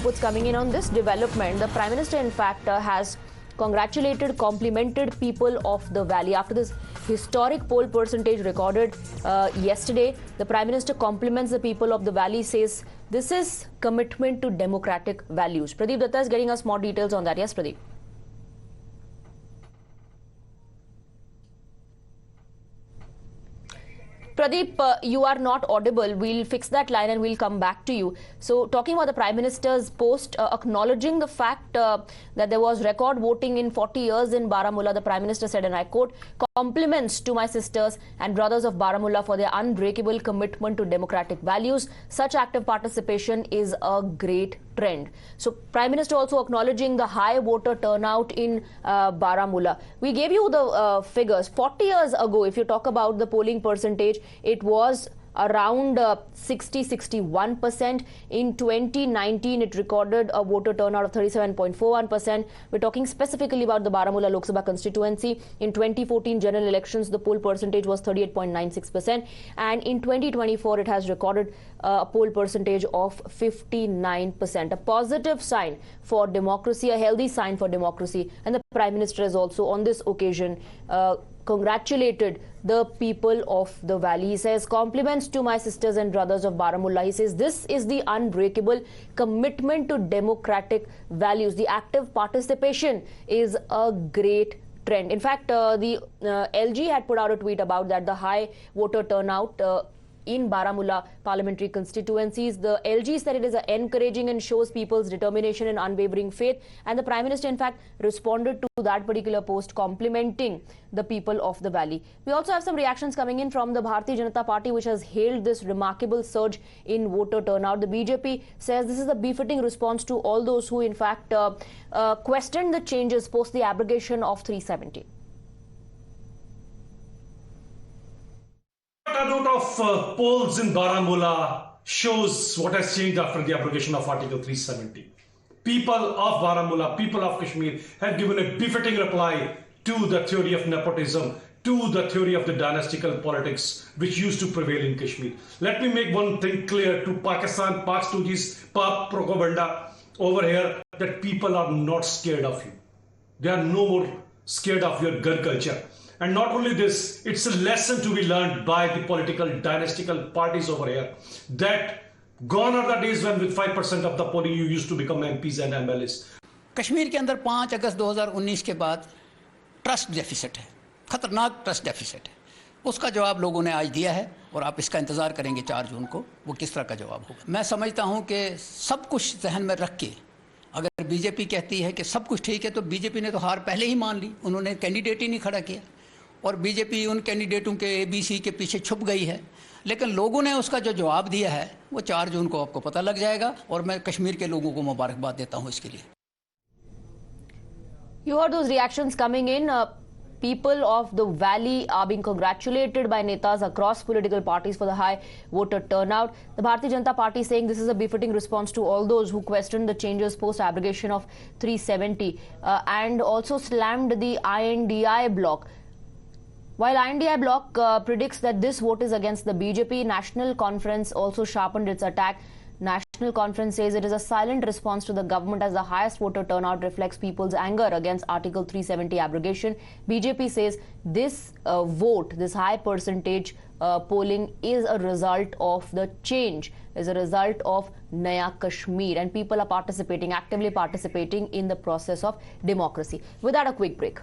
inputs coming in on this development. The Prime Minister, in fact, has complimented people of the Valley after this historic poll percentage recorded yesterday. The Prime Minister compliments the people of the Valley, says this is commitment to democratic values. Pradeep Datta is getting us more details on that. Yes, Pradeep. Pradeep, you are not audible. We'll fix that line and we'll come back to you. So, talking about the Prime Minister's post, acknowledging the fact that there was record voting in 40 years in Baramulla, the Prime Minister said, and I quote, "Compliments to my sisters and brothers of Baramulla for their unbreakable commitment to democratic values. Such active participation is a great trend." So, Prime Minister also acknowledging the high voter turnout in Baramulla. We gave you the figures. 40 years ago, if you talk about the polling percentage, it was around 60-61%. In 2019, it recorded a voter turnout of 37.41%. We're talking specifically about the Baramulla Lok Sabha constituency. In 2014 general elections, the poll percentage was 38.96%. And in 2024, it has recorded a poll percentage of 59%. A positive sign for democracy, a healthy sign for democracy. And the Prime Minister has also, on this occasion, congratulated the people of the Valley. He says, "Compliments to my sisters and brothers of Baramulla." He says, this is the unbreakable commitment to democratic values. The active participation is a great trend. In fact, the LG had put out a tweet about that, the high voter turnout in Baramulla parliamentary constituencies. The LG said it is encouraging and shows people's determination and unwavering faith. And the Prime Minister, in fact, responded to that particular post, complimenting the people of the Valley. We also have some reactions coming in from the Bharatiya Janata Party, which has hailed this remarkable surge in voter turnout. The BJP says this is a befitting response to all those who, in fact, questioned the changes post the abrogation of 370. Turnout of polls in Baramulla shows what has changed after the abrogation of Article 370. People of Baramulla, people of Kashmir have given a befitting reply to the theory of nepotism, to the theory of the dynastical politics which used to prevail in Kashmir. Let me make one thing clear to Pakistan, Pakistouji's, Pak propaganda over here, that people are not scared of you. They are no more scared of your gun culture. And not only this, it's a lesson to be learned by the political dynastical parties over here, that gone are the days when with 5% of the polling you used to become MPs and MLAs. Kashmir के अंदर 5 अगस्त 2019 के बाद trust deficit है, खतरनाक trust deficit है। उसका जवाब लोगों ने आज दिया है और आप इसका इंतज़ार करेंगे 4 जून को, वो किस तरह का जवाब होगा। मैं समझता हूं कि सब कुछ जहन में रख के अगर बीजेपी कहती है कि सब कुछ ठीक है, तो बीजेपी ने तो हार पहले ही मान ली, उन्होंने कैंडिडेट ही नहीं खड़ा किया और बीजेपी उन कैंडिडेटों के ABC के पीछे छुप गई है। लेकिन लोगों ने उसका जो जवाब दिया है वो 4 जून को आपको पता लग जाएगा और मैं कश्मीर के लोगों को मुबारकबाद देता हूं इसके लिए। You heard those reactions coming in. People of the Valley are being congratulated by netas across political parties for the high voter turnout. The Bharatiya Janata Party saying this is a befitting response to all those who questioned the changes post abrogation of 370 and also slammed the INDI bloc. While INDI bloc predicts that this vote is against the BJP, National Conference also sharpened its attack. National Conference says it is a silent response to the government as the highest voter turnout reflects people's anger against Article 370 abrogation. BJP says this vote, this high percentage polling is a result of the change, is a result of Naya Kashmir, and people are participating, actively participating in the process of democracy. Without a quick break.